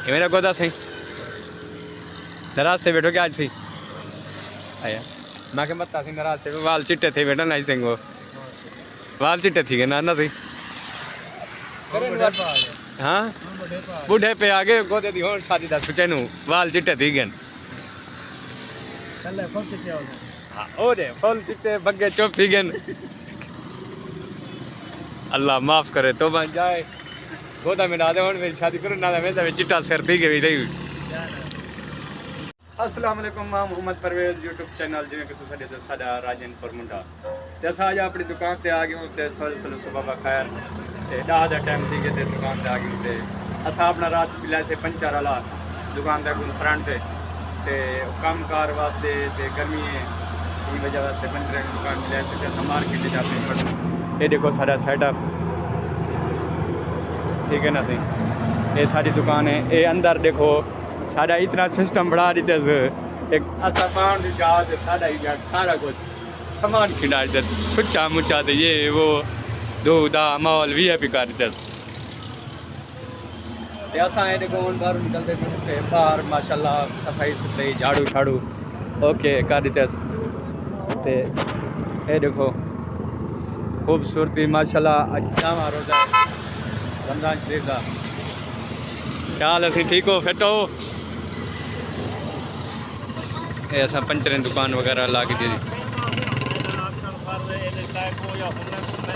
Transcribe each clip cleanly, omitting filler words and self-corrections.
ये मेरा गोदा सही नाराज से बैठो क्या आज सही आया मैं के बता सी नाराज से वाल चिट्टे थे बेटा नहीं सिंह वो वाल चिट्टे थी ना ना सही हाँ बूढ़े पे आगे गोदे दी होर शादी दस बचे नु वाल चिट्टे थी गन कल फुल चिट्टे हो गए हां ओ दे फुल चिट्टे बग्गे चुप थी गन अल्लाह माफ करे तो बन जाए गोदा में डाले और मेरी शादी करो ना मैं चिट्टा सिर थी गई रही अस्सलाम वालेकुम मैं मोहम्मद परवेज यूट्यूब चैनल जिवें कि तुसां दे साडा राजनपुर मुंडा ते असां अज अपनी दुकान ते आ गए ते सल सुबह बखैर ते 10 दा टाइम थी गए ते दुकान ते आ गए ते असां अपना रात पिला से पंचर वाला दुकान दे फ्रंट ते काम कार वास्ते ते गर्मी की वजह वास्ते पंचर दुकान मिले ते असां मार्केट जा अपनी ये देखो साडा सेटअप ठीक है ना सही ये साडी दुकान है ये अंदर देखो साडा इतना सिस्टम बढ़ा देते एक असा पाउंड जात साडा ही जात सारा कुछ सामान खिला देते सुच्चा मुच्चा दे ये वो दो दा मॉल वीआईपी कर देते ते असा ये देखो बाहर निकलते थे बाहर माशाल्लाह सफाई सुथरी झाड़ू झाड़ू ओके कर देते ते ये देखो खूबसूरती माशाल्लाह अच्छा रोजा रमजान शरीफ का क्या हाल है ठीक हो फिट हो ऐसा पंचर दुकान वगैरह ला के दी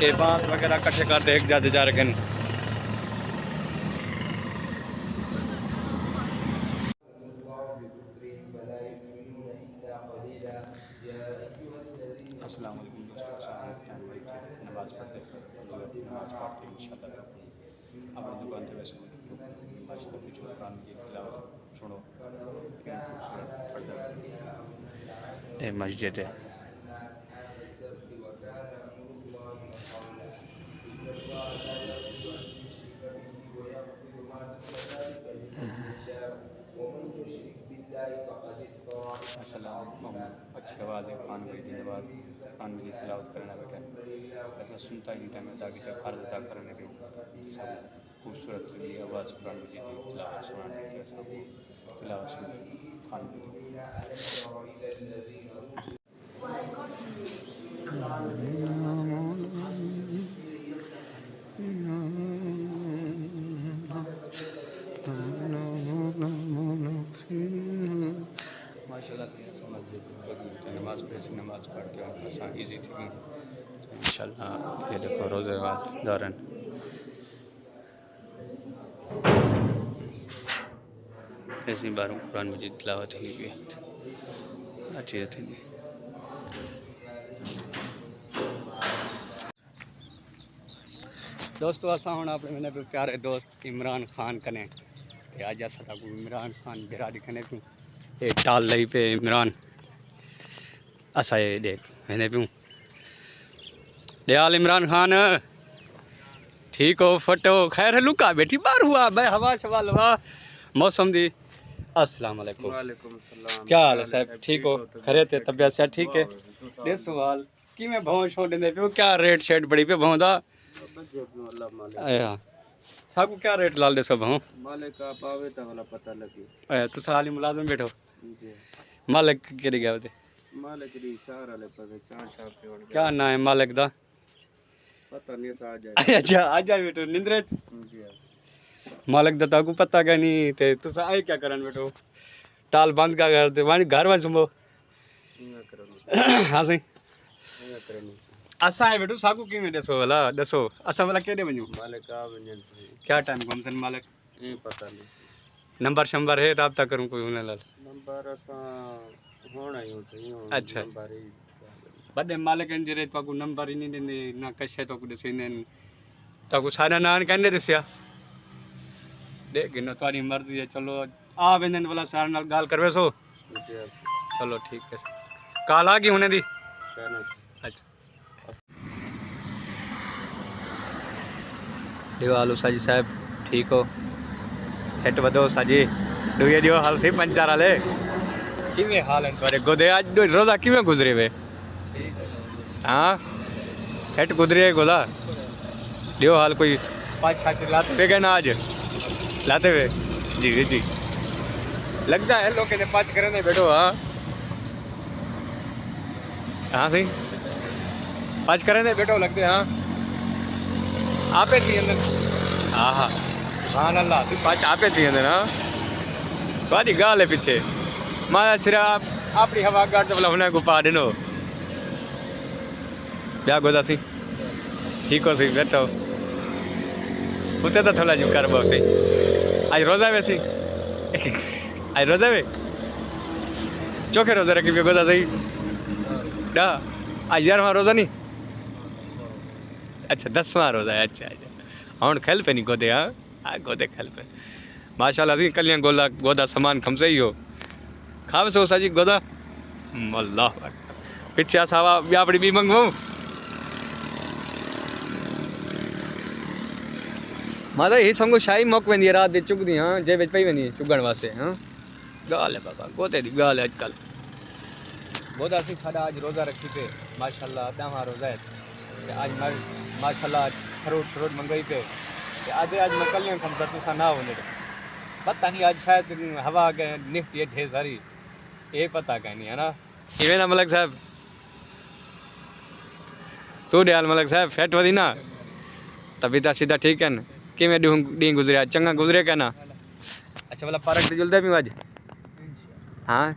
ये बांस वगैरह कट्ठे करते एक जाते जा रखे नमाज पढ़ते इंशाल्लाह अपनी दुकान पे वैसे माशाल्लाह कुछ कुरान की तिलावत सुनो ये मस्जिद है माशाल्लाह अच्छी आवाज़ है कुरान की दिन बाद कुरान की तिलावत करना बेटा ऐसा सुनता ही टाइम ताकि तो फ़र्ज अदा करने भी सब खूबसूरत आवाज़ कुरान की तिलावत सुनाने के सब तिलावत सुन नमाज पढ़ते हैं आसान ईजी थी इंशाल्लाह ये देखो रोज़े वाल दौरान ऐसी बारों कुरान मजीद तिलावत ही भी अच्छी थी दोस्तों असा हूँ अपने मेरे प्यारे दोस्त इमरान खान कने अज अस इमरान खान बिरा दिखने क्यों ये टाल लई पे इमरान असा ये देख मैंने प्यूँ दयाल इमरान खान ठीक हो फटो खैर है लुका बेटी बार हुआ भाई हवा शवा लवा मौसम दी अस्सलाम वालेकुम क्या हाल है साहब ठीक हो खरे थे तबियत से ठीक है दे सवाल कि मैं भाव छोड़ देंदे पियो क्या रेट शेट बड़ी पे भाव दा साहब को क्या रेट लाल दे सब भाव मालिक का पावे ता वाला पता लगी तू साली मुलाजिम बैठो मालिक केड़ी गया ते मालिक दी इशारा ले पर चार शाप पे क्या ना है मालिक दा पता नहीं सा आ जाए अच्छा आ जा बेटो निंद्रे मालिक दा ताकू पता क्या नहीं ते तू आए क्या करन बेटो टाल बंद का कर दे वाणी घर वन सुमो हां सही असा है बेटो साकू की में दसो वाला दसो असा वाला केडे वणू मालिक का वणन क्या टाइम कम मालिक ये पता नहीं नंबर शंबर है राब्ता करूं कोई उन लाल नंबर असा होना ही होता अच्छा बड़े मालिक इन जरे तो नंबर ही नहीं देंदे ना कशे तो दसिंदे तो सारा नान कहने दसिया देख गिनो तुम्हारी मर्जी है चलो आ वेंदन वाला सारे नाल गाल करवे सो चलो ठीक है काल आ गई हुने दी अच्छा दिवालो साजी साहब ठीक हो हेट वधो साजी दुए दियो हाल सी पंचार वाले किवें हाल है तुम्हारे गोदे आज रोजा किवें गुजरे वे हाँ हेट गुजरे गोदा दियो हाल कोई पाँच छाछ लाते वे ना आज लाते वे जी जी लगता है लोग कहते पाँच करने बैठो हाँ हाँ सही पाँच करने बैठो लगते हाँ आपे थी अंदर हाँ हाँ सुभान अल्लाह तू पाँच आपे थी अंदर हाँ बादी गाल है पीछे मारा सिर्फ अपनी हवा गाड़ तो हुन को पा ॾिनो ॿिया गोदा सी ठीक हो सही बैठो उते तो थोड़ा जो कर सही आज रोज़ा वैसे आज रोज़ा वे चोखे रोज़ा रखी पे गोदा सही डा आज 11वां रोज़ा नहीं अच्छा 10वां रोज़ा है अच्छा अच्छा हाँ खेल पे नहीं गोदे हाँ गोदे खेल पे माशाल्लाह सी कलियां गोला गोदा सामान खम सही हो खाव सो साजी गोदा अल्लाह पीछे सावा ॿिया बि मंगवाऊं मां तो ये संगो शाही मोक वेंदी रात दे चुगदी हाँ जे विच पई वेंदी चुगण वास्ते हाँ गाल है बाबा गोते दी गाल है आजकल गोदा सी साडा आज रोज़ा रखी पे माशाल्लाह 10वां रोज़ा है आज माशाल्लाह फ्रूट मंगवाई पे आज मैं कलियां खम तुसा ना होने पता नहीं आज शायद हवा के निकती है ढेर सारी ये पता कहीं नहीं है ना इवें ना मलक साहब तू दयाल मलक साहब फैट वधी ना तबीयत सीधा ठीक है न कि मैं डी गुजरिया चंगा गुजरे क्या ना अच्छा भला पार्क ते जुलदे भी आज हाँ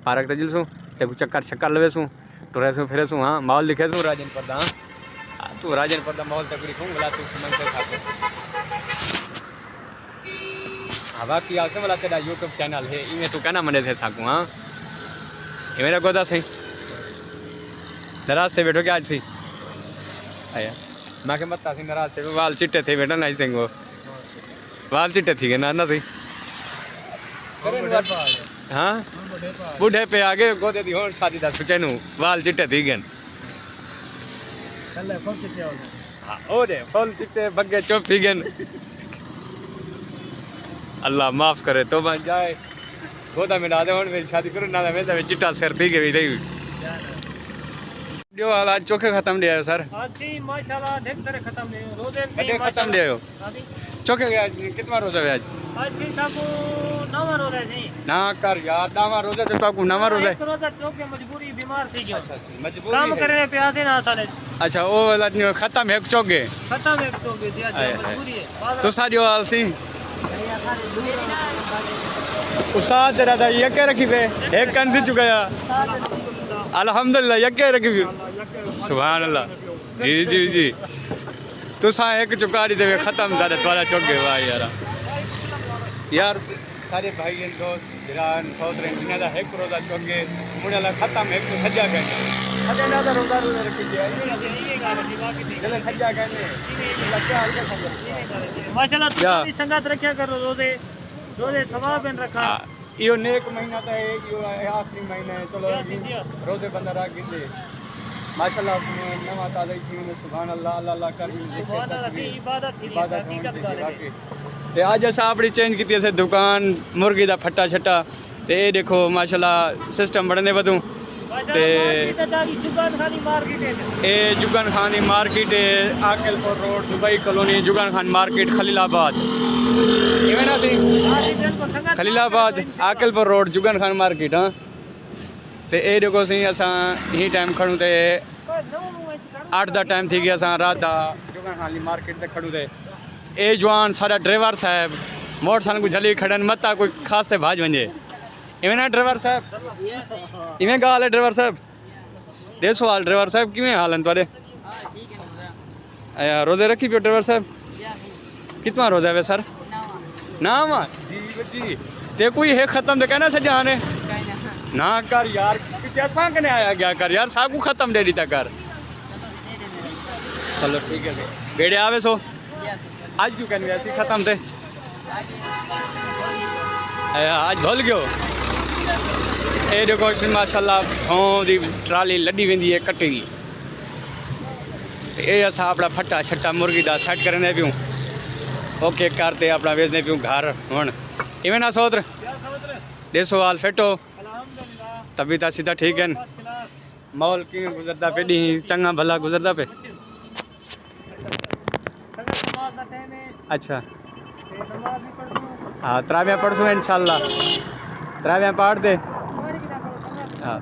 पार्क ते जुलसूं ते चक्कर छक्कर लवे सूं टुरे सूं फिरे सूं हाँ माहौल लिखे सूं राजन पर्दा हाँ तू राजन पर्दा माहौल तकड़ी खूं भला तू समझ से खासो हाँ बाकी आसे वाला तेरा यूट्यूब चैनल है इमें तू कहना मने से साकू हाँ ये मेरा गोदा सही नाराज से बैठो क्या आज सही आया मैं मत सी नाराज से वाल चिट्टे थे बेटा नहीं सिंह वाल चिट्टे थी गए ना सही हाँ बूढ़े पे आगे गोदे दी होर शादी दा सोचे नु वाल चिट्टे थी गए हाँ ओ दे फुल चिट्टे बग्गे चुप थी गए अल्लाह माफ करे तो बन जाए गोदा में डाले होने मेरी शादी करो ना मैं चिट्टा सिर थी गई रही जो आज चोखे खत्म दे आयो सर आज जी माशाल्लाह ढेर सारे खत्म दे रोजे से खत्म दे आयो चोखे गया कितना रोजा है आज भी सबको नवा रोजा जी ना कर यार नवा रोजा तो बाबू नवा रोजा एक रोजा चोके मजबूरी बीमार थी गयो अच्छा मजबूरी काम करने प्यासे ना साले अच्छा ओ वाला खत्म है चोगे खत्म एक चोके जी आज मजबूरी है तो सारी वाल सी उस्ताद तेरा दा ये क्या रखी पे एक कन से चुकाया अल्हम्दुलिल्लाह ये क्या रखी सुभान अल्लाह जी जी जी तुसा एक चुकारी दे खत्म सारे तुम्हारा चौके वाह यार सारे भाई दोस्त जिरान सौदरे जिन्हें दा एक रोजा चौके मुझे ला खत्म एक तो सजा गए सजा ना रोजा रोजा रखी दिया चले सजा गए क्या हाल है माशाल्लाह तुम संगत रखा करो रोजे रोजे सवाब इन रखा यो नेक महीना तो है यो आखिरी महीना है चलो रोजे बंदा रख गिंदे माशाल्लाह नवा ताज़ा थी सुभान अल्लाह अल्लाह अल्लाह कर सुभान अल्लाह इबादत थी हकीकत गाल ते आज असा अपनी चेंज की असे दुकान मुर्गी दा फट्टा छट्टा ते ये देखो माशाल्लाह सिस्टम बढ़ने बदू ते ए जुगन खानी मार्केट है आकिलपुर road Dubai colony Jugan Khan market Khalilabad इवें ना सी खलीलाबाद आकिलपुर रोड जुगन खान मार्केट हाँ ते ए देखो सी असा ही टाइम खड़ू ते 8 दा टाइम थी गया असा रात दा जुगन खान मार्केट ते खड़ू ते ए जवान सारा ड्राइवर साहब मोटरसाइकिल को जली खड़न मता कोई खास से भाज वंजे इवें ना ड्राइवर साहब इवें गाल है ड्राइवर साहब दे सवाल ड्राइवर साहब किवें हाल हैं तुहाडे रोजे रखी पियो ड्राइवर साहब कितना रोजा है सर नाम जी जी ते कोई है खत्म तो कहना सजा ने ना कर यार कुछ ऐसा कने आया गया कर यार साकू खत्म दे दीता कर चलो ठीक है बेड़े आवे सो आज क्यों कहने ऐसी खत्म थे आज भूल गयो ए देखो माशाल्लाह गांव दी ट्राली लड़ी वेंदी है कट्टी दी ते ए असा अपना फट्टा छट्टा मुर्गी दा सेट करने पियूं ओके करते अपना वेचने पियूं घर हुण इवें ना सोत्र देसो हाल फेटो तबीयत सीधा ठीक है माहौल किवें गुजरदा पे डी चंगा भला गुजरदा पे अच्छा हाँ त्राव्या पढ़सू इंशाल्लाह त्राव्या पढ़ दे हाँ